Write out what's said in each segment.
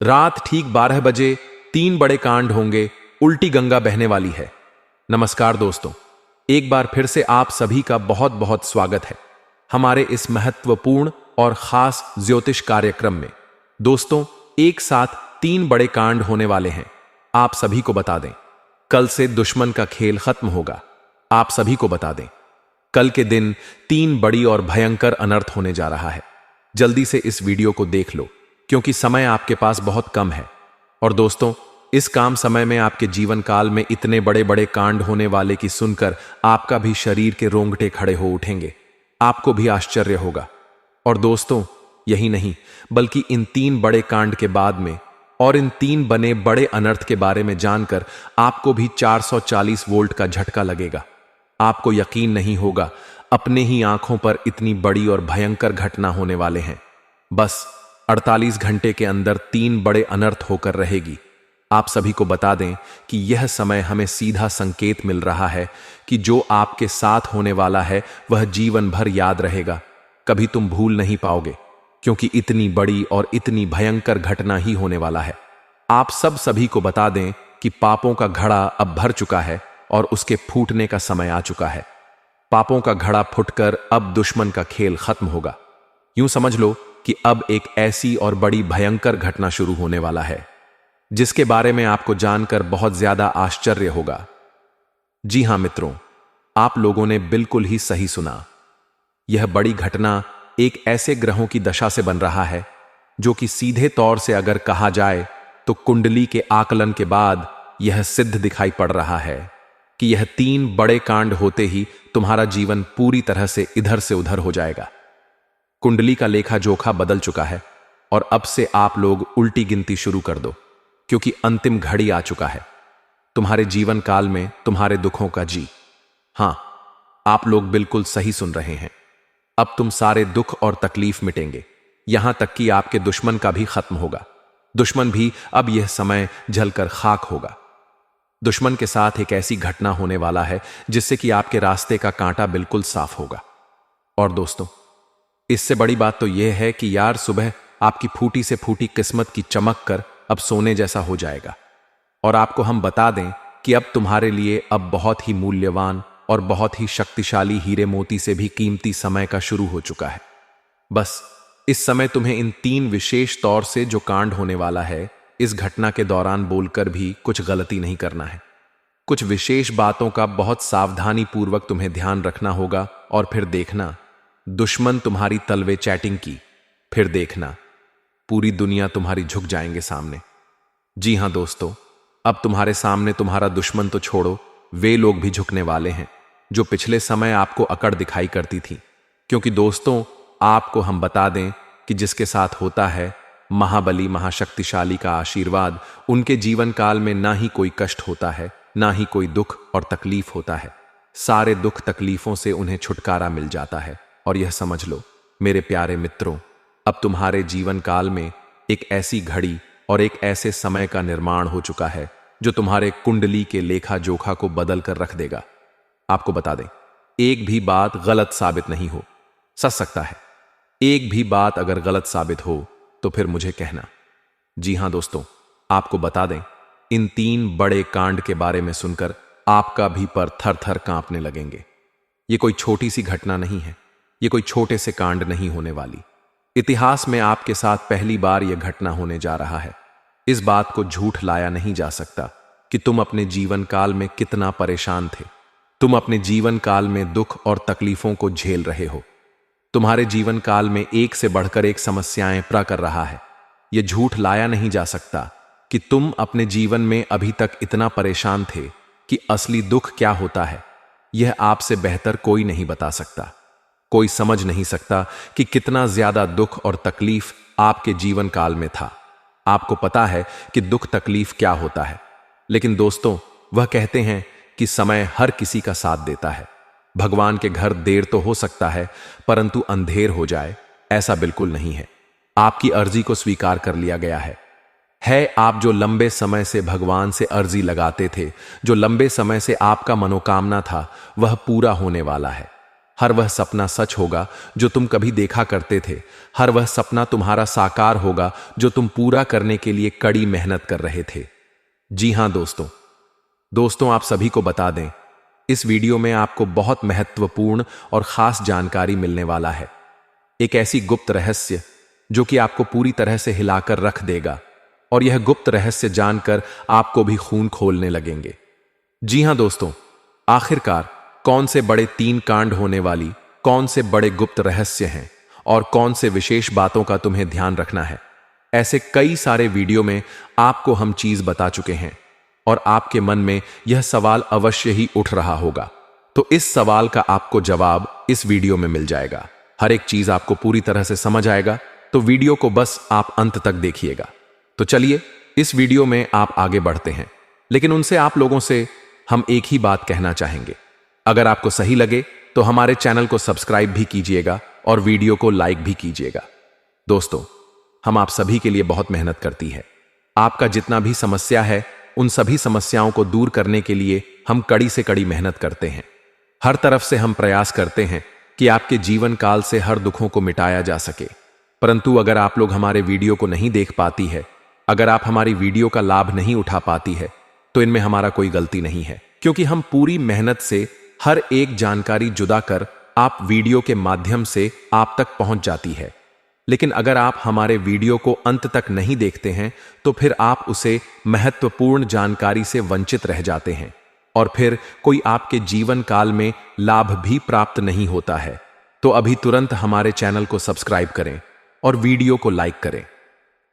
रात ठीक 12 बजे 3 बड़े कांड होंगे, उल्टी गंगा बहने वाली है। नमस्कार दोस्तों, एक बार फिर से आप सभी का बहुत बहुत स्वागत है हमारे इस महत्वपूर्ण और खास ज्योतिष कार्यक्रम में। दोस्तों, एक साथ 3 बड़े कांड होने वाले हैं। आप सभी को बता दें, कल से दुश्मन का खेल खत्म होगा। आप सभी को बता दें, कल के दिन 3 बड़ी और भयंकर अनर्थ होने जा रहा है। जल्दी से इस वीडियो को देख लो, क्योंकि समय आपके पास बहुत कम है। और दोस्तों, इस काम समय में आपके जीवन काल में इतने बड़े बड़े कांड होने वाले की सुनकर आपका भी शरीर के रोंगटे खड़े हो उठेंगे। आपको भी आश्चर्य होगा। और दोस्तों, यही नहीं बल्कि इन 3 बड़े कांड के बाद में और इन 3 बने बड़े अनर्थ के बारे में जानकर आपको भी 440 वोल्ट का झटका लगेगा। आपको यकीन नहीं होगा, अपने ही आंखों पर इतनी बड़ी और भयंकर घटना होने वाले हैं। बस 48 घंटे के अंदर 3 बड़े अनर्थ होकर रहेगी। आप सभी को बता दें कि यह समय हमें सीधा संकेत मिल रहा है कि जो आपके साथ होने वाला है वह जीवन भर याद रहेगा। कभी तुम भूल नहीं पाओगे, क्योंकि इतनी बड़ी और इतनी भयंकर घटना ही होने वाला है। आप सभी को बता दें कि पापों का घड़ा अब भर चुका है और उसके फूटने का समय आ चुका है। पापों का घड़ा फुटकर अब दुश्मन का खेल खत्म होगा। यूं समझ लो कि अब एक ऐसी और बड़ी भयंकर घटना शुरू होने वाला है, जिसके बारे में आपको जानकर बहुत ज्यादा आश्चर्य होगा। जी हां मित्रों, आप लोगों ने बिल्कुल ही सही सुना। यह बड़ी घटना एक ऐसे ग्रहों की दशा से बन रहा है जो कि सीधे तौर से अगर कहा जाए तो कुंडली के आकलन के बाद यह सिद्ध दिखाई पड़ रहा है कि यह 3 बड़े कांड होते ही तुम्हारा जीवन पूरी तरह से इधर से उधर हो जाएगा। कुंडली का लेखा जोखा बदल चुका है और अब से आप लोग उल्टी गिनती शुरू कर दो, क्योंकि अंतिम घड़ी आ चुका है तुम्हारे जीवन काल में तुम्हारे दुखों का। जी हां, आप लोग बिल्कुल सही सुन रहे हैं। अब तुम सारे दुख और तकलीफ मिटेंगे, यहां तक कि आपके दुश्मन का भी खत्म होगा। दुश्मन भी अब यह समय जलकर खाक होगा। दुश्मन के साथ एक ऐसी घटना होने वाला है जिससे कि आपके रास्ते का कांटा बिल्कुल साफ होगा। और दोस्तों, इससे बड़ी बात तो यह है कि यार सुबह आपकी फूटी से फूटी किस्मत की चमक कर अब सोने जैसा हो जाएगा। और आपको हम बता दें कि अब तुम्हारे लिए अब बहुत ही मूल्यवान और बहुत ही शक्तिशाली हीरे मोती से भी कीमती समय का शुरू हो चुका है। बस इस समय तुम्हें इन 3 विशेष तौर से जो कांड होने वाला है, इस घटना के दौरान बोलकर भी कुछ गलती नहीं करना है। कुछ विशेष बातों का बहुत सावधानी पूर्वक तुम्हें ध्यान रखना होगा। और फिर देखना, दुश्मन तुम्हारी तलवे चैटिंग की, फिर देखना पूरी दुनिया तुम्हारी झुक जाएंगे सामने। जी हां दोस्तों, अब तुम्हारे सामने तुम्हारा दुश्मन तो छोड़ो, वे लोग भी झुकने वाले हैं जो पिछले समय आपको अकड़ दिखाई करती थी। क्योंकि दोस्तों, आपको हम बता दें कि जिसके साथ होता है महाबली महाशक्तिशाली का आशीर्वाद, उनके जीवन काल में ना ही कोई कष्ट होता है, ना ही कोई दुख और तकलीफ होता है। सारे दुख तकलीफों से उन्हें छुटकारा मिल जाता है। और यह समझ लो मेरे प्यारे मित्रों, अब तुम्हारे जीवन काल में एक ऐसी घड़ी और एक ऐसे समय का निर्माण हो चुका है जो तुम्हारे कुंडली के लेखा जोखा को बदल कर रख देगा। आपको बता दें, एक भी बात गलत साबित नहीं हो सकता है। एक भी बात अगर गलत साबित हो तो फिर मुझे कहना। जी हां दोस्तों, आपको बता दें, इन 3 बड़े कांड के बारे में सुनकर आपका भी पर थर थर कांपने लगेंगे। ये कोई छोटी सी घटना नहीं है, ये कोई छोटे से कांड नहीं होने वाली। इतिहास में आपके साथ पहली बार यह घटना होने जा रहा है। इस बात को झूठ लाया नहीं जा सकता कि तुम अपने जीवन काल में कितना परेशान थे। तुम अपने जीवन काल में दुख और तकलीफों को झेल रहे हो। तुम्हारे जीवन काल में एक से बढ़कर एक समस्याएं प्रा कर रहा है। यह झूठ लाया नहीं जा सकता कि तुम अपने जीवन में अभी तक इतना परेशान थे कि असली दुख क्या होता है यह आपसे बेहतर कोई नहीं बता सकता। कोई समझ नहीं सकता कि कितना ज्यादा दुख और तकलीफ आपके जीवन काल में था। आपको पता है कि दुख तकलीफ क्या होता है, लेकिन दोस्तों, वह कहते हैं कि समय हर किसी का साथ देता है। भगवान के घर देर तो हो सकता है, परंतु अंधेर हो जाए ऐसा बिल्कुल नहीं है। आपकी अर्जी को स्वीकार कर लिया गया है। आप जो लंबे समय से भगवान से अर्जी लगाते थे, जो लंबे समय से आपका मनोकामना था, वह पूरा होने वाला है। हर वह सपना सच होगा जो तुम कभी देखा करते थे। हर वह सपना तुम्हारा साकार होगा जो तुम पूरा करने के लिए कड़ी मेहनत कर रहे थे। जी हां दोस्तों आप सभी को बता दें, इस वीडियो में आपको बहुत महत्वपूर्ण और खास जानकारी मिलने वाला है। एक ऐसी गुप्त रहस्य जो कि आपको पूरी तरह से हिलाकर रख देगा, और यह गुप्त रहस्य जानकर आपको भी खून खोलने लगेंगे। जी हां दोस्तों, आखिरकार कौन से बड़े 3 कांड होने वाली, कौन से बड़े गुप्त रहस्य हैं और कौन से विशेष बातों का तुम्हें ध्यान रखना है। ऐसे कई सारे वीडियो में आपको हम चीज बता चुके हैं और आपके मन में यह सवाल अवश्य ही उठ रहा होगा। तो इस सवाल का आपको जवाब इस वीडियो में मिल जाएगा। हर एक चीज आपको पूरी तरह से समझ आएगा, तो वीडियो को बस आप अंत तक देखिएगा। तो चलिए इस वीडियो में आप आगे बढ़ते हैं, लेकिन उनसे आप लोगों से हम एक ही बात कहना चाहेंगे। अगर आपको सही लगे तो हमारे चैनल को सब्सक्राइब भी कीजिएगा और वीडियो को लाइक भी कीजिएगा। दोस्तों, हम आप सभी के लिए बहुत मेहनत करती है। आपका जितना भी समस्या है, उन सभी समस्याओं को दूर करने के लिए हम कड़ी से कड़ी मेहनत करते हैं। हर तरफ से हम प्रयास करते हैं कि आपके जीवन काल से हर दुखों को मिटाया जा सके। परंतु अगर आप लोग हमारे वीडियो को नहीं देख पाती है, अगर आप हमारी वीडियो का लाभ नहीं उठा पाती है, तो इनमें हमारा कोई गलती नहीं है, क्योंकि हम पूरी मेहनत से हर एक जानकारी जुदा कर आप वीडियो के माध्यम से आप तक पहुंच जाती है। लेकिन अगर आप हमारे वीडियो को अंत तक नहीं देखते हैं, तो फिर आप उसे महत्वपूर्ण जानकारी से वंचित रह जाते हैं और फिर कोई आपके जीवन काल में लाभ भी प्राप्त नहीं होता है। तो अभी तुरंत हमारे चैनल को सब्सक्राइब करें और वीडियो को लाइक करें,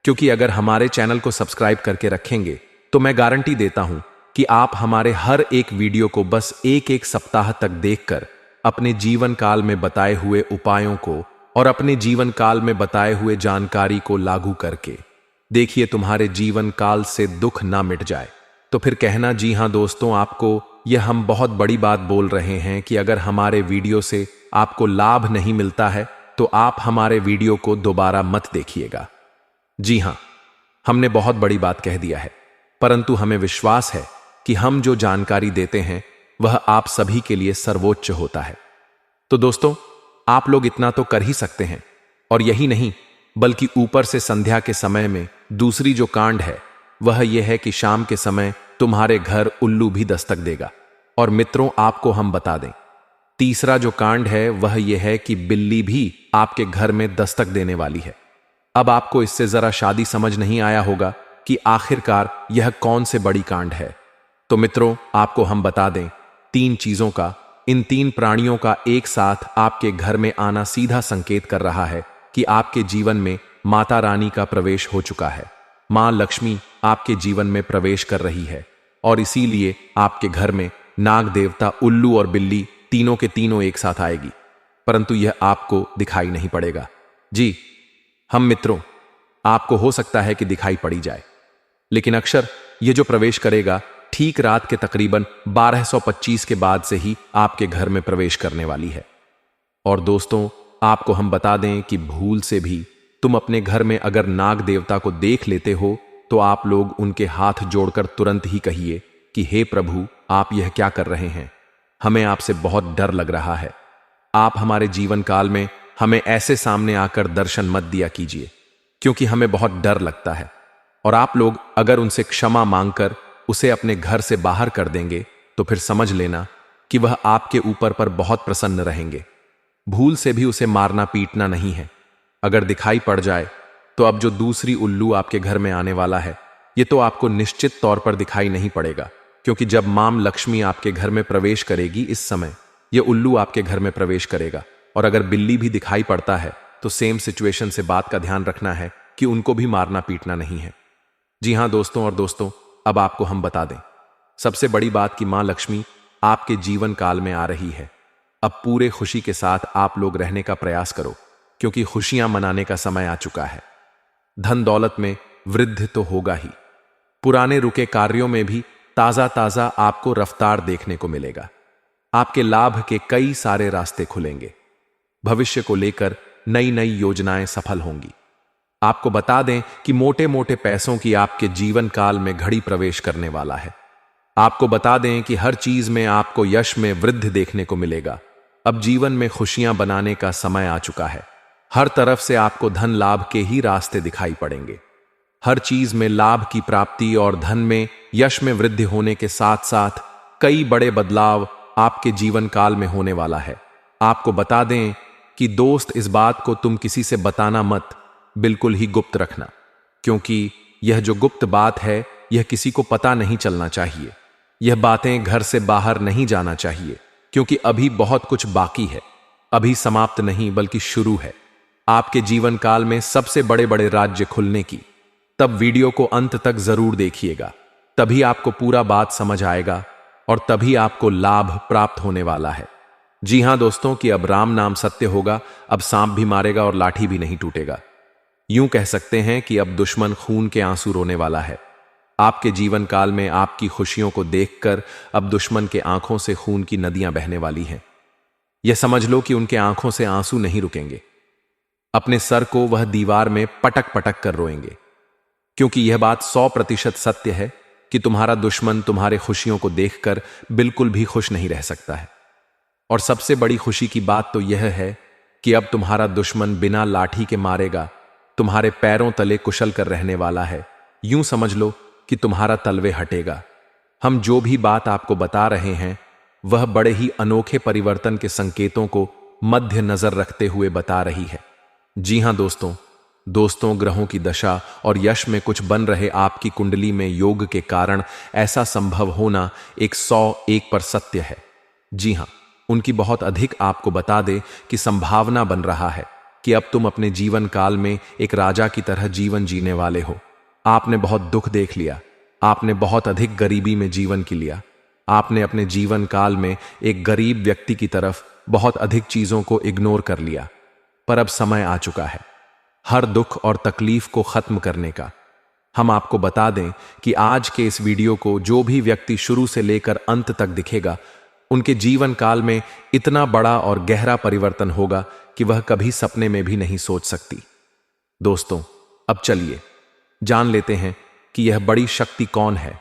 क्योंकि अगर हमारे चैनल को सब्सक्राइब करके रखेंगे तो मैं गारंटी देता हूं कि आप हमारे हर एक वीडियो को बस एक सप्ताह तक देखकर अपने जीवन काल में बताए हुए उपायों को और अपने जीवन काल में बताए हुए जानकारी को लागू करके देखिए, तुम्हारे जीवन काल से दुख ना मिट जाए। तो फिर कहना, जी हां दोस्तों, आपको यह हम बहुत बड़ी बात बोल रहे हैं कि अगर हमारे वीडियो से आपको लाभ नहीं मिलता है तो आप हमारे वीडियो को दोबारा मत देखिएगा। जी हां, हमने बहुत बड़ी बात कह दिया है, परंतु हमें विश्वास है कि हम जो जानकारी देते हैं वह आप सभी के लिए सर्वोच्च होता है। तो दोस्तों, आप लोग इतना तो कर ही सकते हैं, और यही नहीं बल्कि ऊपर से संध्या के समय में दूसरी जो कांड है वह यह है कि शाम के समय तुम्हारे घर उल्लू भी दस्तक देगा। और मित्रों, आपको हम बता दें, तीसरा जो कांड है वह यह है कि बिल्ली भी आपके घर में दस्तक देने वाली है। अब आपको इससे जरा शादी समझ नहीं आया होगा कि आखिरकार यह कौन से बड़ी कांड है। तो मित्रों, आपको हम बता दें, 3 चीजों का, इन 3 प्राणियों का एक साथ आपके घर में आना सीधा संकेत कर रहा है कि आपके जीवन में माता रानी का प्रवेश हो चुका है। मां लक्ष्मी आपके जीवन में प्रवेश कर रही है, और इसीलिए आपके घर में नाग देवता, उल्लू और बिल्ली तीनों के तीनों एक साथ आएगी। परंतु यह आपको दिखाई नहीं पड़ेगा। जी हम मित्रों, आपको हो सकता है कि दिखाई पड़ी जाए, लेकिन अक्षर ये जो प्रवेश करेगा ठीक रात के तकरीबन 1225 के बाद से ही आपके घर में प्रवेश करने वाली है। और दोस्तों, आपको हम बता दें कि भूल से भी तुम अपने घर में अगर नाग देवता को देख लेते हो तो आप लोग उनके हाथ जोड़कर तुरंत ही कहिए कि हे प्रभु, आप यह क्या कर रहे हैं? हमें आपसे बहुत डर लग रहा है। आप हमारे जीवन काल में हमें ऐसे सामने आकर दर्शन मत दिया कीजिए, क्योंकि हमें बहुत डर लगता है। और आप लोग अगर उनसे क्षमा मांगकर उसे अपने घर से बाहर कर देंगे तो फिर समझ लेना कि वह आपके ऊपर पर बहुत प्रसन्न रहेंगे। भूल से भी उसे मारना पीटना नहीं है। अगर दिखाई पड़ जाए तो अब जो दूसरी उल्लू आपके घर में आने वाला है, ये तो आपको निश्चित तौर पर दिखाई नहीं पड़ेगा, क्योंकि जब मां लक्ष्मी आपके घर में प्रवेश करेगी, इस समय ये उल्लू आपके घर में प्रवेश करेगा। और अगर बिल्ली भी दिखाई पड़ता है तो सेम सिचुएशन से बात का ध्यान रखना है कि उनको भी मारना पीटना नहीं है। जी हां दोस्तों, और दोस्तों, अब आपको हम बता दें सबसे बड़ी बात कि मां लक्ष्मी आपके जीवन काल में आ रही है। अब पूरे खुशी के साथ आप लोग रहने का प्रयास करो, क्योंकि खुशियां मनाने का समय आ चुका है। धन दौलत में वृद्धि तो होगा ही, पुराने रुके कार्यों में भी ताजा ताजा आपको रफ्तार देखने को मिलेगा। आपके लाभ के कई सारे रास्ते खुलेंगे। भविष्य को लेकर नई नई योजनाएं सफल होंगी। आपको बता दें कि मोटे मोटे पैसों की आपके जीवन काल में घड़ी प्रवेश करने वाला है। आपको बता दें कि हर चीज में आपको यश में वृद्धि देखने को मिलेगा। अब जीवन में खुशियां बनाने का समय आ चुका है। हर तरफ से आपको धन लाभ के ही रास्ते दिखाई पड़ेंगे। हर चीज में लाभ की प्राप्ति और धन में यश में वृद्धि होने के साथ साथ कई बड़े बदलाव आपके जीवन काल में होने वाला है। आपको बता दें कि दोस्त, इस बात को तुम किसी से बताना मत, बिल्कुल ही गुप्त रखना, क्योंकि यह जो गुप्त बात है यह किसी को पता नहीं चलना चाहिए। यह बातें घर से बाहर नहीं जाना चाहिए, क्योंकि अभी बहुत कुछ बाकी है। अभी समाप्त नहीं बल्कि शुरू है आपके जीवन काल में सबसे बड़े बड़े राज्य खुलने की। तब वीडियो को अंत तक जरूर देखिएगा, तभी आपको पूरा बात समझ आएगा और तभी आपको लाभ प्राप्त होने वाला है। जी हां दोस्तों, कि अब राम नाम सत्य होगा, अब सांप भी मारेगा और लाठी भी नहीं टूटेगा। यूं कह सकते हैं कि अब दुश्मन खून के आंसू रोने वाला है। आपके जीवन काल में आपकी खुशियों को देखकर अब दुश्मन के आंखों से खून की नदियां बहने वाली हैं। यह समझ लो कि उनके आंखों से आंसू नहीं रुकेंगे। अपने सर को वह दीवार में पटक पटक कर रोएंगे, क्योंकि यह बात 100% सत्य है कि तुम्हारा दुश्मन तुम्हारे खुशियों को देखकर बिल्कुल भी खुश नहीं रह सकता है। और सबसे बड़ी खुशी की बात तो यह है कि अब तुम्हारा दुश्मन बिना लाठी के मारेगा तुम्हारे पैरों तले कुशल कर रहने वाला है। यूं समझ लो कि तुम्हारा तलवे हटेगा। हम जो भी बात आपको बता रहे हैं वह बड़े ही अनोखे परिवर्तन के संकेतों को मध्य नजर रखते हुए बता रही है। जी हां दोस्तों, ग्रहों की दशा और यश में कुछ बन रहे आपकी कुंडली में योग के कारण ऐसा संभव होना 101 पर सत्य है। जी हां, उनकी बहुत अधिक आपको बता दे कि संभावना बन रहा है कि अब तुम अपने जीवन काल में एक राजा की तरह जीवन जीने वाले हो। आपने बहुत दुख देख लिया, आपने बहुत अधिक गरीबी में जीवन की लिया, आपने अपने जीवन काल में एक गरीब व्यक्ति की तरफ बहुत अधिक चीजों को इग्नोर कर लिया। पर अब समय आ चुका है हर दुख और तकलीफ को खत्म करने का। हम आपको बता दें कि आज के इस वीडियो को जो भी व्यक्ति शुरू से लेकर अंत तक दिखेगा, उनके जीवन काल में इतना बड़ा और गहरा परिवर्तन होगा कि वह कभी सपने में भी नहीं सोच सकती। दोस्तों, अब चलिए जान लेते हैं कि यह बड़ी शक्ति कौन है।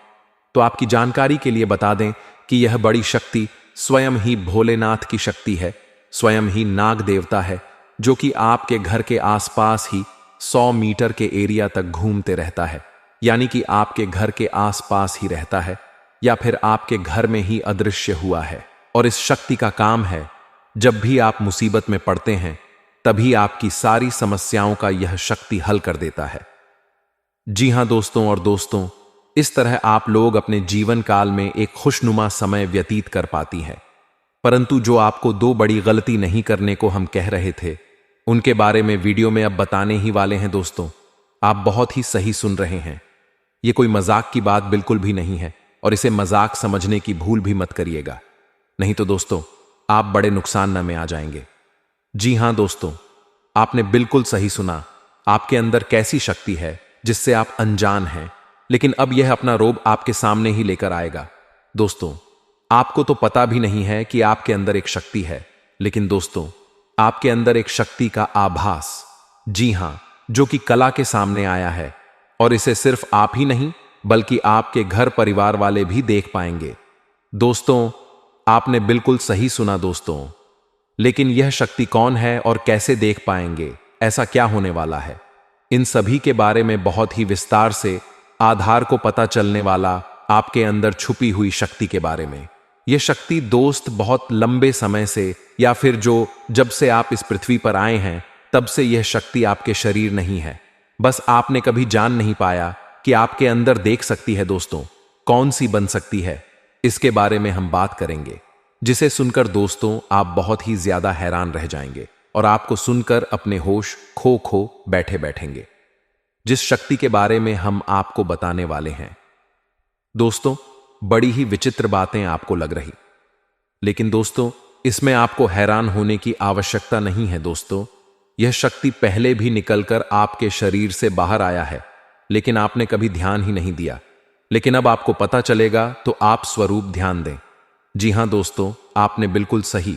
तो आपकी जानकारी के लिए बता दें कि यह बड़ी शक्ति स्वयं ही भोलेनाथ की शक्ति है, स्वयं ही नाग देवता है, जो कि आपके घर के आसपास ही 100 मीटर के एरिया तक घूमते रहता है। यानी कि आपके घर के आसपास ही रहता है या फिर आपके घर में ही अदृश्य हुआ है। और इस शक्ति का काम है, जब भी आप मुसीबत में पड़ते हैं तभी आपकी सारी समस्याओं का यह शक्ति हल कर देता है। जी हां दोस्तों, इस तरह आप लोग अपने जीवन काल में एक खुशनुमा समय व्यतीत कर पाती हैं। परंतु जो आपको 2 बड़ी गलती नहीं करने को हम कह रहे थे, उनके बारे में वीडियो में अब बताने ही वाले हैं। दोस्तों, आप बहुत ही सही सुन रहे हैं। यह कोई मजाक की बात बिल्कुल भी नहीं है और इसे मजाक समझने की भूल भी मत करिएगा, नहीं तो दोस्तों आप बड़े नुकसान में आ जाएंगे। जी हां दोस्तों, आपने बिल्कुल सही सुना। आपके अंदर कैसी शक्ति है जिससे आप अनजान हैं, लेकिन अब यह अपना रोब आपके सामने ही लेकर आएगा। दोस्तों, आपको तो पता भी नहीं है कि आपके अंदर एक शक्ति है, लेकिन दोस्तों आपके अंदर एक शक्ति का आभास, जी हां, जो कि कला के सामने आया है। और इसे सिर्फ आप ही नहीं बल्कि आपके घर परिवार वाले भी देख पाएंगे। दोस्तों, आपने बिल्कुल सही सुना दोस्तों। लेकिन यह शक्ति कौन है और कैसे देख पाएंगे, ऐसा क्या होने वाला है, इन सभी के बारे में बहुत ही विस्तार से आधार को पता चलने वाला आपके अंदर छुपी हुई शक्ति के बारे में। यह शक्ति दोस्त बहुत लंबे समय से या फिर जब से आप इस पृथ्वी पर आए हैं तब से यह शक्ति आपके शरीर नहीं है, बस आपने कभी जान नहीं पाया कि आपके अंदर देख सकती है। दोस्तों, कौन सी बन सकती है, इसके बारे में हम बात करेंगे, जिसे सुनकर दोस्तों आप बहुत ही ज्यादा हैरान रह जाएंगे और आपको सुनकर अपने होश खो बैठे बैठेंगे। जिस शक्ति के बारे में हम आपको बताने वाले हैं दोस्तों, बड़ी ही विचित्र बातें आपको लग रही, लेकिन दोस्तों इसमें आपको हैरान होने की आवश्यकता नहीं है। दोस्तों, यह शक्ति पहले भी निकलकर आपके शरीर से बाहर आया है, लेकिन आपने कभी ध्यान ही नहीं दिया। लेकिन अब आपको पता चलेगा तो आप स्वरूप ध्यान दें। जी हां दोस्तों, आपने बिल्कुल सही।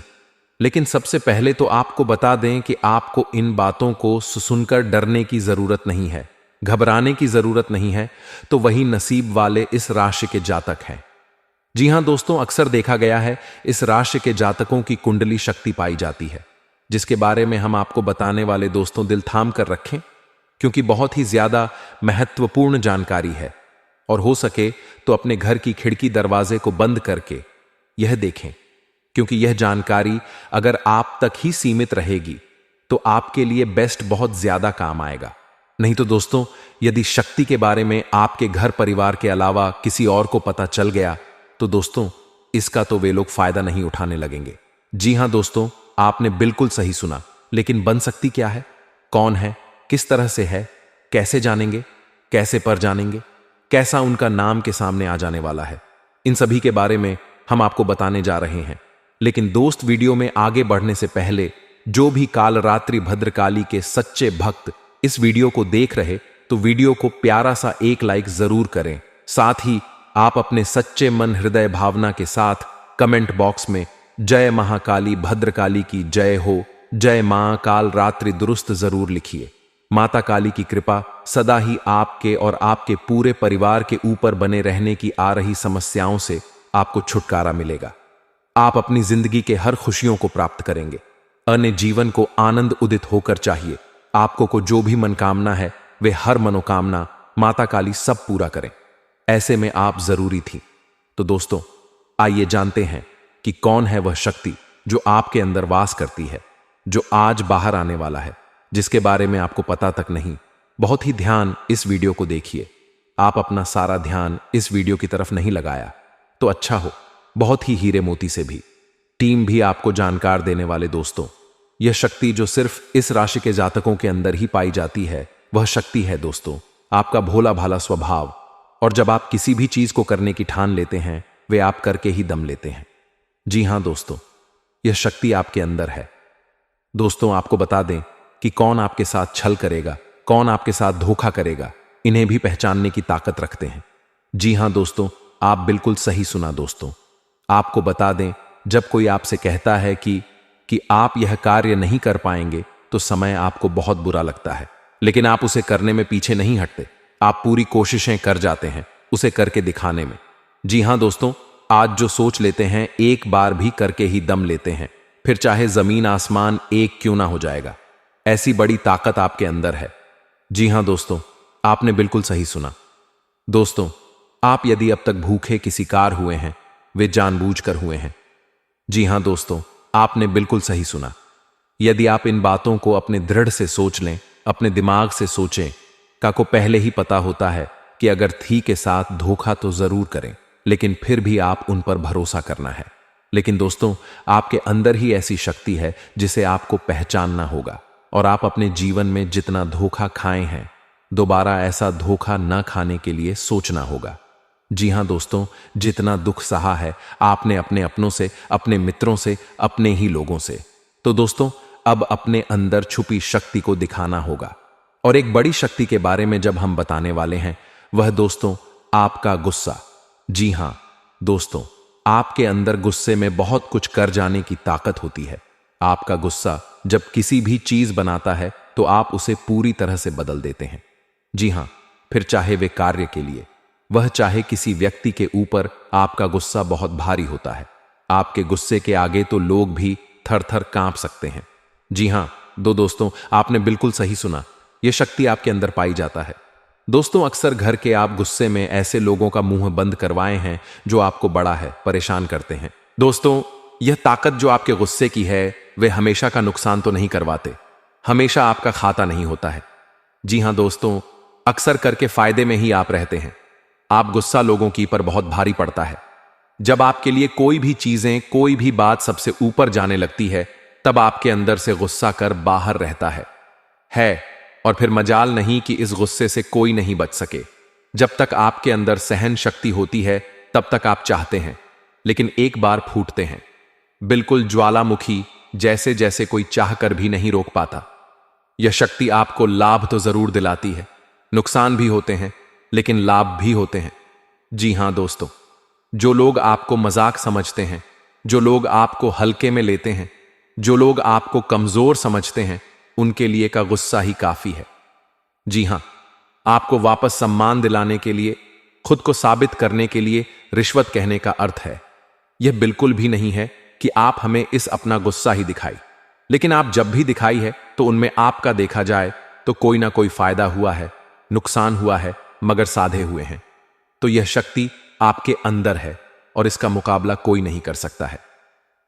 लेकिन सबसे पहले तो आपको बता दें कि आपको इन बातों को सुनकर डरने की जरूरत नहीं है, घबराने की जरूरत नहीं है। तो वही नसीब वाले इस राशि के जातक हैं। जी हां दोस्तों, अक्सर देखा गया है इस राशि के जातकों की कुंडली शक्ति पाई जाती है, जिसके बारे में हम आपको बताने वाले दोस्तों दिल थाम कर रखें, क्योंकि बहुत ही ज्यादा महत्वपूर्ण जानकारी है। और हो सके तो अपने घर की खिड़की दरवाजे को बंद करके यह देखें, क्योंकि यह जानकारी अगर आप तक ही सीमित रहेगी तो आपके लिए बेस्ट बहुत ज्यादा काम आएगा। नहीं तो दोस्तों, यदि शक्ति के बारे में आपके घर परिवार के अलावा किसी और को पता चल गया तो दोस्तों इसका तो वे लोग फायदा नहीं उठाने लगेंगे। जी हां दोस्तों, आपने बिल्कुल सही सुना। लेकिन बन सकती क्या है, कौन है, किस तरह से है, कैसे जानेंगे, कैसे पर जानेंगे, कैसा उनका नाम के सामने आ जाने वाला है, इन सभी के बारे में हम आपको बताने जा रहे हैं। लेकिन दोस्त, वीडियो में आगे बढ़ने से पहले जो भी कालरात्रि भद्रकाली के सच्चे भक्त इस वीडियो को देख रहे तो वीडियो को प्यारा सा एक लाइक जरूर करें। साथ ही आप अपने सच्चे मन हृदय भावना के साथ कमेंट बॉक्स में जय महाकाली भद्रकाली की जय हो, जय मां काल रात्रि दुरुस्त जरूर लिखिए। माता काली की कृपा सदा ही आपके और आपके पूरे परिवार के ऊपर बने रहने की आ रही समस्याओं से आपको छुटकारा मिलेगा। आप अपनी जिंदगी के हर खुशियों को प्राप्त करेंगे। अन्य जीवन को आनंद उदित होकर चाहिए। आपको को जो भी मनोकामना है वे हर मनोकामना माता काली सब पूरा करें। ऐसे में आप जरूरी थी। तो दोस्तों, आइए जानते हैं कि कौन है वह शक्ति जो आपके अंदर वास करती है, जो आज बाहर आने वाला है, जिसके बारे में आपको पता तक नहीं। बहुत ही ध्यान इस वीडियो को देखिए। आप अपना सारा ध्यान इस वीडियो की तरफ नहीं लगाया तो अच्छा हो, बहुत ही हीरे मोती से भी टीम भी आपको जानकार देने वाले दोस्तों, यह शक्ति जो सिर्फ इस राशि के जातकों के अंदर ही पाई जाती है, वह शक्ति है दोस्तों आपका भोला भाला स्वभाव। और जब आप किसी भी चीज को करने की ठान लेते हैं, वे आप करके ही दम लेते हैं। जी हां दोस्तों, यह शक्ति आपके अंदर है। दोस्तों, आपको बता दें कि कौन आपके साथ छल करेगा, कौन आपके साथ धोखा करेगा, इन्हें भी पहचानने की ताकत रखते हैं। जी हां दोस्तों, आप बिल्कुल सही सुना दोस्तों। आपको बता दें, जब कोई आपसे कहता है कि आप यह कार्य नहीं कर पाएंगे तो समय आपको बहुत बुरा लगता है, लेकिन आप उसे करने में पीछे नहीं हटते। आप पूरी कोशिशें कर जाते हैं उसे करके दिखाने में। जी हां दोस्तों, आज जो सोच लेते हैं एक बार भी करके ही दम लेते हैं, फिर चाहे जमीन आसमान एक क्यों ना हो जाएगा। ऐसी बड़ी ताकत आपके अंदर है। जी हां दोस्तों, आपने बिल्कुल सही सुना। दोस्तों, आप यदि अब तक भूखे किसी कार हुए हैं, वे जानबूझकर हुए हैं। जी हां दोस्तों, आपने बिल्कुल सही सुना। यदि आप इन बातों को अपने दृढ़ से सोच लें, अपने दिमाग से सोचें, को पहले ही पता होता है कि अगर थी के साथ धोखा तो जरूर करें, लेकिन फिर भी आप उन पर भरोसा करना है। लेकिन दोस्तों, आपके अंदर ही ऐसी शक्ति है जिसे आपको पहचानना होगा, और आप अपने जीवन में जितना धोखा खाए हैं, दोबारा ऐसा धोखा न खाने के लिए सोचना होगा। जी हां दोस्तों, जितना दुख सहा है आपने अपने अपनों से, अपने मित्रों से, अपने ही लोगों से, तो दोस्तों अब अपने अंदर छुपी शक्ति को दिखाना होगा। और एक बड़ी शक्ति के बारे में जब हम बताने वाले हैं, वह दोस्तों आपका गुस्सा। जी हां दोस्तों, आपके अंदर गुस्से में बहुत कुछ कर जाने की ताकत होती है। आपका गुस्सा जब किसी भी चीज बनाता है तो आप उसे पूरी तरह से बदल देते हैं। जी हां, फिर चाहे वे कार्य के लिए, वह चाहे किसी व्यक्ति के ऊपर, आपका गुस्सा बहुत भारी होता है। आपके गुस्से के आगे तो लोग भी थर थर कांप सकते हैं। जी हां दोस्तों, आपने बिल्कुल सही सुना। यह शक्ति आपके अंदर पाई जाता है। दोस्तों, अक्सर घर के आप गुस्से में ऐसे लोगों का मुंह बंद करवाए हैं जो आपको बड़ा है परेशान करते हैं। दोस्तों, यह ताकत जो आपके गुस्से की है, वे हमेशा का नुकसान तो नहीं करवाते, हमेशा आपका खाता नहीं होता है। जी हां दोस्तों, अक्सर करके फायदे में ही आप रहते हैं। आप गुस्सा लोगों की पर बहुत भारी पड़ता है। जब आपके लिए कोई भी चीजें, कोई भी बात सबसे ऊपर जाने लगती है, तब आपके अंदर से गुस्सा कर बाहर रहता है। और फिर मजाल नहीं कि इस गुस्से से कोई नहीं बच सके। जब तक आपके अंदर सहन शक्ति होती है, तब तक आप चाहते हैं, लेकिन एक बार फूटते हैं, बिल्कुल ज्वालामुखी जैसे जैसे कोई चाहकर भी नहीं रोक पाता। यह शक्ति आपको लाभ तो जरूर दिलाती है, नुकसान भी होते हैं, लेकिन लाभ भी होते हैं। जी हां दोस्तों, जो लोग आपको मजाक समझते हैं, जो लोग आपको हल्के में लेते हैं, जो लोग आपको कमजोर समझते हैं, उनके लिए का गुस्सा ही काफी है। जी हां, आपको वापस सम्मान दिलाने के लिए, खुद को साबित करने के लिए रिश्वत कहने का अर्थ है। यह बिल्कुल भी नहीं है कि आप हमें इस अपना गुस्सा ही दिखाई, लेकिन आप जब भी दिखाई है तो उनमें आपका देखा जाए तो कोई ना कोई फायदा हुआ है, नुकसान हुआ है, मगर साधे हुए हैं। तो यह शक्ति आपके अंदर है और इसका मुकाबला कोई नहीं कर सकता है।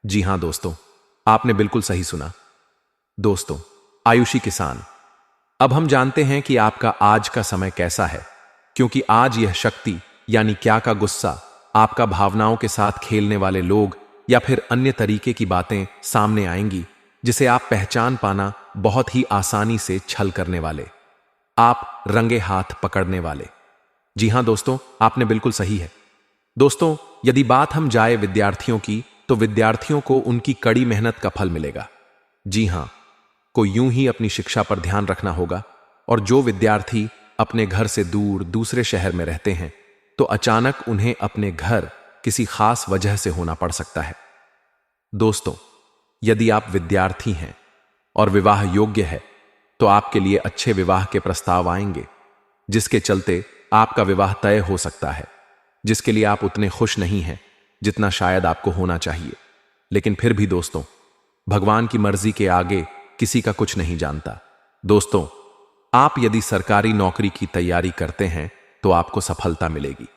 जी हां दोस्तों, आपने बिल्कुल सही सुना। दोस्तों, आयुषी किसान, अब हम जानते हैं कि आपका आज का समय कैसा है, क्योंकि आज यह शक्ति यानी क्या का गुस्सा आपका भावनाओं के साथ खेलने वाले लोग या फिर अन्य तरीके की बातें सामने आएंगी जिसे आप पहचान पाना बहुत ही आसानी से छल करने वाले, आप रंगे हाथ पकड़ने वाले। जी हां दोस्तों, आपने बिल्कुल सही है। दोस्तों, यदि बात हम जाए विद्यार्थियों की, तो विद्यार्थियों को उनकी कड़ी मेहनत का फल मिलेगा। जी हां, को यूं ही अपनी शिक्षा पर ध्यान रखना होगा। और जो विद्यार्थी अपने घर से दूर दूसरे शहर में रहते हैं, तो अचानक उन्हें अपने घर किसी खास वजह से होना पड़ सकता है। दोस्तों, यदि आप विद्यार्थी हैं और विवाह योग्य है, तो आपके लिए अच्छे विवाह के प्रस्ताव आएंगे, जिसके चलते आपका विवाह तय हो सकता है, जिसके लिए आप उतने खुश नहीं हैं जितना शायद आपको होना चाहिए। लेकिन फिर भी दोस्तों, भगवान की मर्जी के आगे किसी का कुछ नहीं जानता। दोस्तों, आप यदि सरकारी नौकरी की तैयारी करते हैं तो आपको सफलता मिलेगी,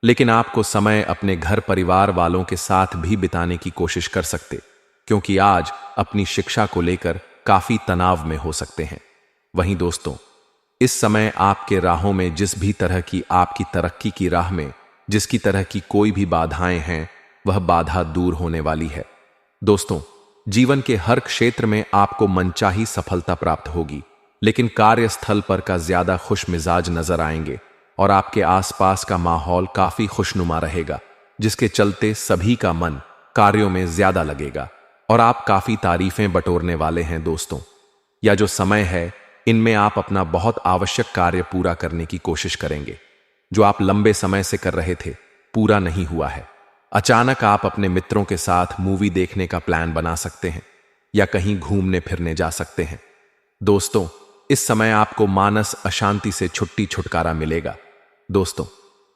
लेकिन आपको समय अपने घर परिवार वालों के साथ भी बिताने की कोशिश कर सकते, क्योंकि आज अपनी शिक्षा को लेकर काफी तनाव में हो सकते हैं। वहीं दोस्तों, इस समय आपके राहों में जिस भी तरह की आपकी तरक्की की राह में जिसकी तरह की कोई भी बाधाएं हैं, वह बाधा दूर होने वाली है। दोस्तों, जीवन के हर क्षेत्र में आपको मनचाही सफलता प्राप्त होगी, लेकिन कार्यस्थल पर का ज्यादा खुश मिजाज नजर आएंगे और आपके आसपास का माहौल काफी खुशनुमा रहेगा, जिसके चलते सभी का मन कार्यों में ज्यादा लगेगा और आप काफी तारीफें बटोरने वाले हैं। दोस्तों, यह जो समय है, इनमें आप अपना बहुत आवश्यक कार्य पूरा करने की कोशिश करेंगे, जो आप लंबे समय से कर रहे थे, पूरा नहीं हुआ है। अचानक आप अपने मित्रों के साथ मूवी देखने का प्लान बना सकते हैं या कहीं घूमने फिरने जा सकते हैं। दोस्तों, इस समय आपको मानस अशांति से छुटकारा मिलेगा। दोस्तों,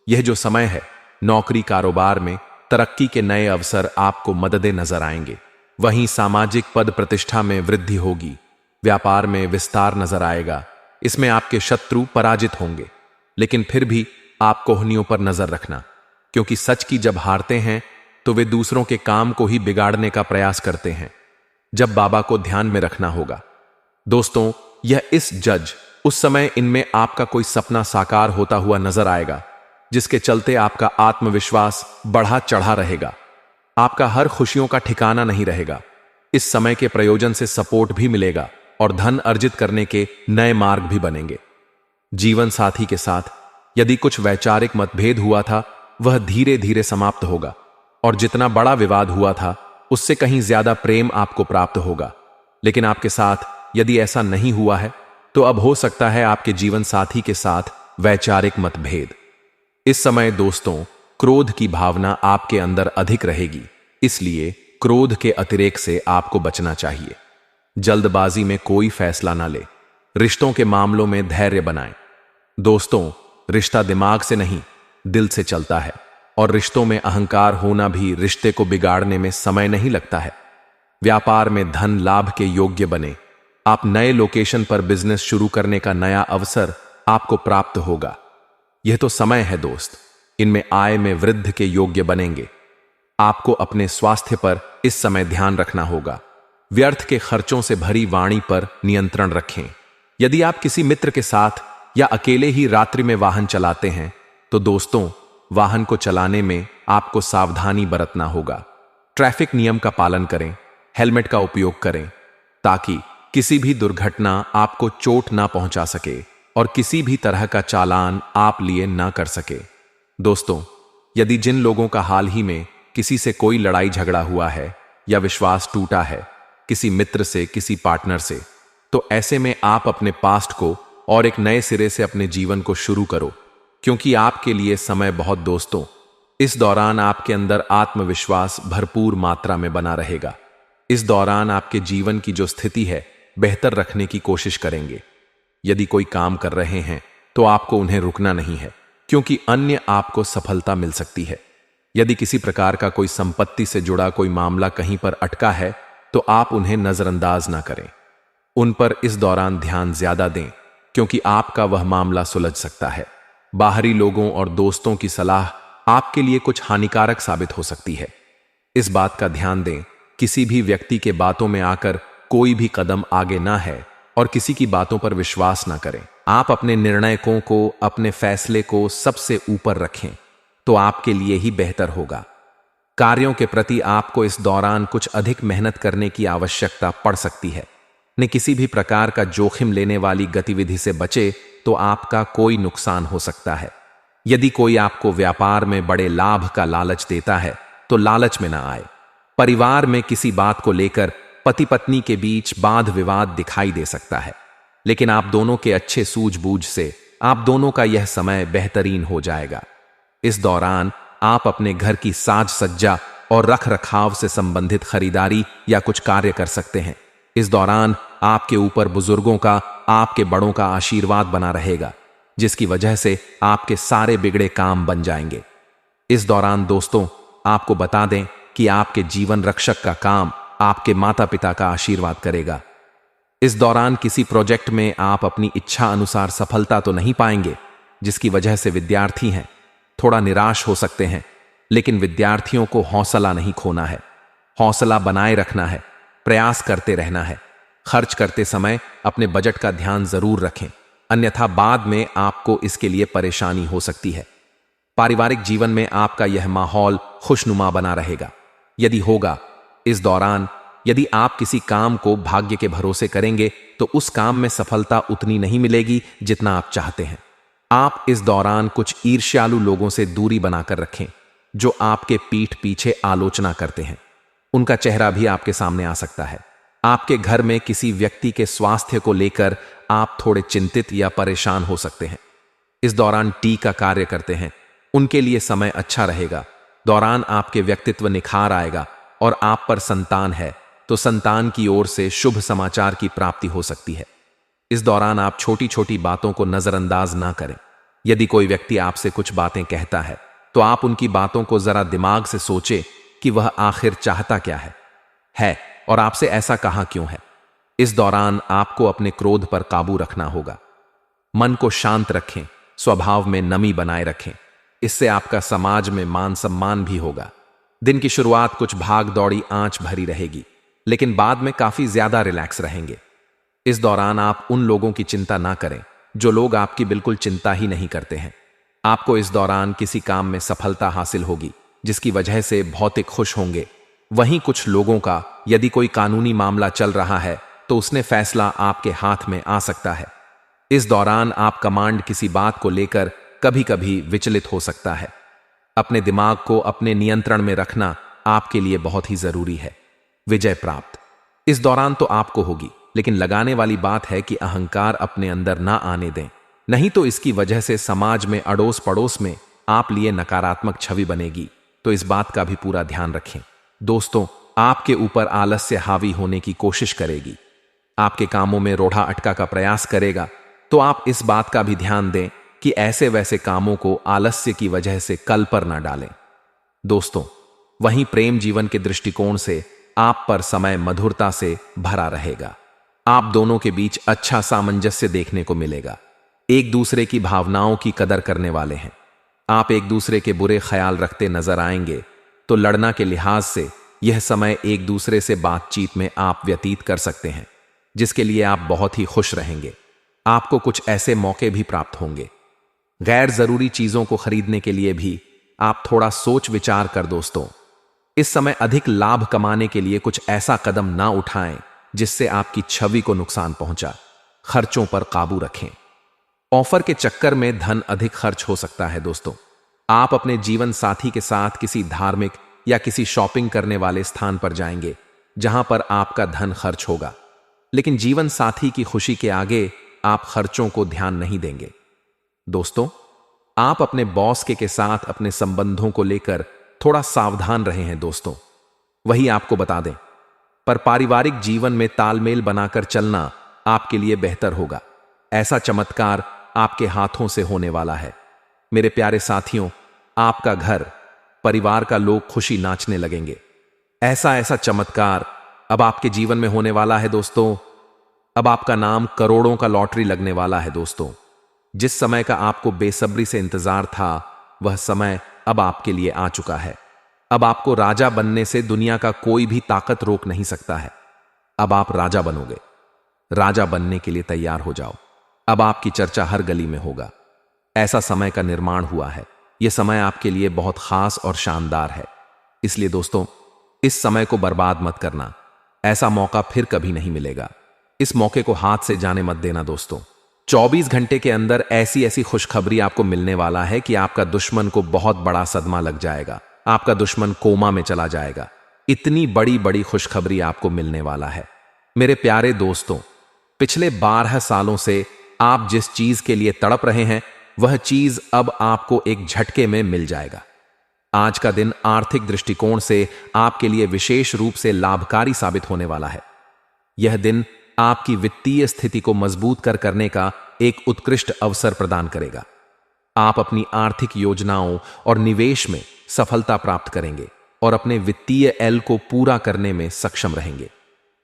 यह जो समय है, नौकरी कारोबार में तरक्की के नए अवसर आपको मददें नजर आएंगे। वहीं सामाजिक पद प्रतिष्ठा में वृद्धि होगी, व्यापार में विस्तार नजर आएगा। इसमें आपके शत्रु पराजित होंगे, लेकिन फिर भी आप कोहनियों पर नजर रखना, क्योंकि सच की जब हारते हैं तो वे दूसरों के काम को ही बिगाड़ने का प्रयास करते हैं। जब बाबा को ध्यान में रखना होगा। दोस्तों, यह इस जज उस समय इनमें आपका कोई सपना साकार होता हुआ नजर आएगा, जिसके चलते आपका आत्मविश्वास बढ़ा चढ़ा रहेगा। आपका हर खुशियों का ठिकाना नहीं रहेगा। इस समय के प्रयोजन से सपोर्ट भी मिलेगा और धन अर्जित करने के नए मार्ग भी बनेंगे। जीवन साथी के साथ यदि कुछ वैचारिक मतभेद हुआ था, वह धीरे धीरे समाप्त होगा और जितना बड़ा विवाद हुआ था, उससे कहीं ज्यादा प्रेम आपको प्राप्त होगा। लेकिन आपके साथ यदि ऐसा नहीं हुआ है, तो अब हो सकता है आपके जीवन साथी के साथ वैचारिक मतभेद। इस समय दोस्तों, क्रोध की भावना आपके अंदर अधिक रहेगी, इसलिए क्रोध के अतिरेक से आपको बचना चाहिए। जल्दबाजी में कोई फैसला ना ले। रिश्तों के मामलों में धैर्य बनाएं। दोस्तों, रिश्ता दिमाग से नहीं, दिल से चलता है, और रिश्तों में अहंकार होना भी रिश्ते को बिगाड़ने में समय नहीं लगता है। व्यापार में धन लाभ के योग्य बने। आप नए लोकेशन पर बिजनेस शुरू करने का नया अवसर आपको प्राप्त होगा। यह तो समय है दोस्त, इनमें आय में वृद्धि के योग्य बनेंगे। आपको अपने स्वास्थ्य पर इस समय ध्यान रखना होगा। व्यर्थ के खर्चों से भरी वाणी पर नियंत्रण रखें। यदि आप किसी मित्र के साथ या अकेले ही रात्रि में वाहन चलाते हैं, तो दोस्तों, वाहन को चलाने में आपको सावधानी बरतना होगा। ट्रैफिक नियम का पालन करें, हेलमेट का उपयोग करें, ताकि किसी भी दुर्घटना आपको चोट ना पहुंचा सके और किसी भी तरह का चालान आप लिए ना कर सके। दोस्तों, यदि जिन लोगों का हाल ही में किसी से कोई लड़ाई झगड़ा हुआ है या विश्वास टूटा है, किसी मित्र से, किसी पार्टनर से, तो ऐसे में आप अपने पास्ट को और एक नए सिरे से अपने जीवन को शुरू करो, क्योंकि आपके लिए समय बहुत दोस्तों, इस दौरान आपके अंदर आत्मविश्वास भरपूर मात्रा में बना रहेगा। इस दौरान आपके जीवन की जो स्थिति है, बेहतर रखने की कोशिश करेंगे। यदि कोई काम कर रहे हैं, तो आपको उन्हें रुकना नहीं है, क्योंकि अन्य आपको सफलता मिल सकती है। यदि किसी प्रकार का कोई संपत्ति से जुड़ा कोई मामला कहीं पर अटका है तो आप उन्हें नजरअंदाज ना करें। उन पर इस दौरान ध्यान ज्यादा दें, क्योंकि आपका वह मामला सुलझ सकता है। बाहरी लोगों और दोस्तों की सलाह आपके लिए कुछ हानिकारक साबित हो सकती है। इस बात का ध्यान दें, किसी भी व्यक्ति के बातों में आकर कोई भी कदम आगे ना है और किसी की बातों पर विश्वास ना करें। आप अपने निर्णयों को, अपने फैसले को सबसे ऊपर रखें तो आपके लिए ही बेहतर होगा। कार्यों के प्रति आपको इस दौरान कुछ अधिक मेहनत करने की आवश्यकता पड़ सकती है। न किसी भी प्रकार का जोखिम लेने वाली गतिविधि से बचे तो आपका कोई नुकसान हो सकता है। यदि कोई आपको व्यापार में बड़े लाभ का लालच देता है तो लालच में ना आए। परिवार में किसी बात को लेकर पति पत्नी के बीच वाद विवाद दिखाई दे सकता है, लेकिन आप दोनों के अच्छे सूझबूझ से आप दोनों का यह समय बेहतरीन हो जाएगा। इस दौरान आप अपने घर की साज सज्जा और रख रखाव से संबंधित खरीदारी या कुछ कार्य कर सकते हैं। इस दौरान आपके ऊपर बुजुर्गों का, आपके बड़ों का आशीर्वाद बना रहेगा, जिसकी वजह से आपके सारे बिगड़े काम बन जाएंगे। इस दौरान दोस्तों, आपको बता दें कि आपके जीवन रक्षक का काम आपके माता पिता का आशीर्वाद करेगा। इस दौरान किसी प्रोजेक्ट में आप अपनी इच्छा अनुसार सफलता तो नहीं पाएंगे, जिसकी वजह से विद्यार्थी हैं थोड़ा निराश हो सकते हैं, लेकिन विद्यार्थियों को हौसला नहीं खोना है। हौसला बनाए रखना है, प्रयास करते रहना है। खर्च करते समय अपने बजट का ध्यान जरूर रखें, अन्यथा बाद में आपको इसके लिए परेशानी हो सकती है। पारिवारिक जीवन में आपका यह माहौल खुशनुमा बना रहेगा। यदि होगा, इस दौरान यदि आप किसी काम को भाग्य के भरोसे करेंगे तो उस काम में सफलता उतनी नहीं मिलेगी जितना आप चाहते हैं। आप इस दौरान कुछ ईर्ष्यालु लोगों से दूरी बनाकर रखें जो आपके पीठ पीछे आलोचना करते हैं। उनका चेहरा भी आपके सामने आ सकता है। आपके घर में किसी व्यक्ति के स्वास्थ्य को लेकर आप थोड़े चिंतित या परेशान हो सकते हैं। इस दौरान टी का कार्य करते हैं, उनके लिए समय अच्छा रहेगा। दौरान आपके व्यक्तित्व निखार आएगा और आप पर संतान है तो संतान की ओर से शुभ समाचार की प्राप्ति हो सकती है। इस दौरान आप छोटी छोटी बातों को नजरअंदाज ना करें। यदि कोई व्यक्ति आपसे कुछ बातें कहता है तो आप उनकी बातों को जरा दिमाग से सोचें कि वह आखिर चाहता क्या है और आपसे ऐसा कहा क्यों है। इस दौरान आपको अपने क्रोध पर काबू रखना होगा। मन को शांत रखें, स्वभाव में नमी बनाए रखें। इससे आपका समाज में मान सम्मान भी होगा। दिन की शुरुआत कुछ भाग दौड़ी आंच भरी रहेगी, लेकिन बाद में काफी ज्यादा रिलैक्स रहेंगे। इस दौरान आप उन लोगों की चिंता ना करें जो लोग आपकी बिल्कुल चिंता ही नहीं करते हैं। आपको इस दौरान किसी काम में सफलता हासिल होगी, जिसकी वजह से भौतिक खुश होंगे। वहीं कुछ लोगों का यदि कोई कानूनी मामला चल रहा है तो उसने फैसला आपके हाथ में आ सकता है। इस दौरान आप कमांड किसी बात को लेकर कभी कभी विचलित हो सकता है। अपने दिमाग को अपने नियंत्रण में रखना आपके लिए बहुत ही जरूरी है। विजय प्राप्त इस दौरान तो आपको होगी, लेकिन लगाने वाली बात है कि अहंकार अपने अंदर ना आने दें, नहीं तो इसकी वजह से समाज में अड़ोस पड़ोस में आप लिए नकारात्मक छवि बनेगी। तो इस बात का भी पूरा ध्यान रखें। दोस्तों, आपके ऊपर आलस्य हावी होने की कोशिश करेगी, आपके कामों में रोड़ा अटका का प्रयास करेगा, तो आप इस बात का भी ध्यान दें कि ऐसे वैसे कामों को आलस्य की वजह से कल पर ना डालें। दोस्तों, वहीं प्रेम जीवन के दृष्टिकोण से आप पर समय मधुरता से भरा रहेगा। आप दोनों के बीच अच्छा सामंजस्य देखने को मिलेगा। एक दूसरे की भावनाओं की कदर करने वाले हैं। आप एक दूसरे के बुरे ख्याल रखते नजर आएंगे, तो लड़ना के लिहाज से यह समय एक दूसरे से बातचीत में आप व्यतीत कर सकते हैं, जिसके लिए आप बहुत ही खुश रहेंगे। आपको कुछ ऐसे मौके भी प्राप्त होंगे। गैर जरूरी चीजों को खरीदने के लिए भी आप थोड़ा सोच विचार कर दोस्तों, इस समय अधिक लाभ कमाने के लिए कुछ ऐसा कदम ना उठाएं जिससे आपकी छवि को नुकसान पहुंचा। खर्चों पर काबू रखें। ऑफर के चक्कर में धन अधिक खर्च हो सकता है। दोस्तों, आप अपने जीवन साथी के साथ किसी धार्मिक या किसी शॉपिंग करने वाले स्थान पर जाएंगे जहां पर आपका धन खर्च होगा, लेकिन जीवन साथी की खुशी के आगे आप खर्चों को ध्यान नहीं देंगे। दोस्तों, आप अपने बॉस के साथ अपने संबंधों को लेकर थोड़ा सावधान रहे हैं। दोस्तों, वही आपको बता दें, पर पारिवारिक जीवन में तालमेल बनाकर चलना आपके लिए बेहतर होगा। ऐसा चमत्कार आपके हाथों से होने वाला है। मेरे प्यारे साथियों, आपका घर, परिवार का लोग खुशी नाचने लगेंगे। ऐसा ऐसा चमत्कार अब आपके जीवन में होने वाला है दोस्तों। अब आपका नाम करोड़ों का लॉटरी लगने वाला है दोस्तों। जिस समय का आपको बेसब्री से इंतजार था, वह समय अब आपके लिए आ चुका है। अब आपको राजा बनने से दुनिया का कोई भी ताकत रोक नहीं सकता है। अब आप राजा बनोगे। राजा बनने के लिए तैयार हो जाओ। अब आपकी चर्चा हर गली में होगा। ऐसा समय का निर्माण हुआ है। यह समय आपके लिए बहुत खास और शानदार है। इसलिए दोस्तों, इस समय को बर्बाद मत करना। ऐसा मौका फिर कभी नहीं मिलेगा। इस मौके को हाथ से जाने मत देना दोस्तों। 24 घंटे के अंदर ऐसी ऐसी खुशखबरी आपको मिलने वाला है कि आपका दुश्मन को बहुत बड़ा सदमा लग जाएगा। आपका दुश्मन कोमा में चला जाएगा। इतनी बड़ी बड़ी खुशखबरी आपको मिलने वाला है। मेरे प्यारे दोस्तों, पिछले 12 सालों से आप जिस चीज के लिए तड़प रहे हैं, वह चीज अब आपको एक झटके में मिल जाएगा। आज का दिन आर्थिक दृष्टिकोण से आपके लिए विशेष रूप से लाभकारी साबित होने वाला है। यह दिन आपकी वित्तीय स्थिति को मजबूत करने का एक उत्कृष्ट अवसर प्रदान करेगा। आप अपनी आर्थिक योजनाओं और निवेश में सफलता प्राप्त करेंगे और अपने वित्तीय एल को पूरा करने में सक्षम रहेंगे।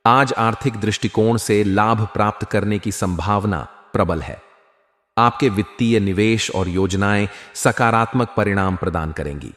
आज आर्थिक दृष्टिकोण से लाभ प्राप्त करने की संभावना प्रबल है। आपके वित्तीय निवेश और योजनाएं सकारात्मक परिणाम प्रदान करेंगी।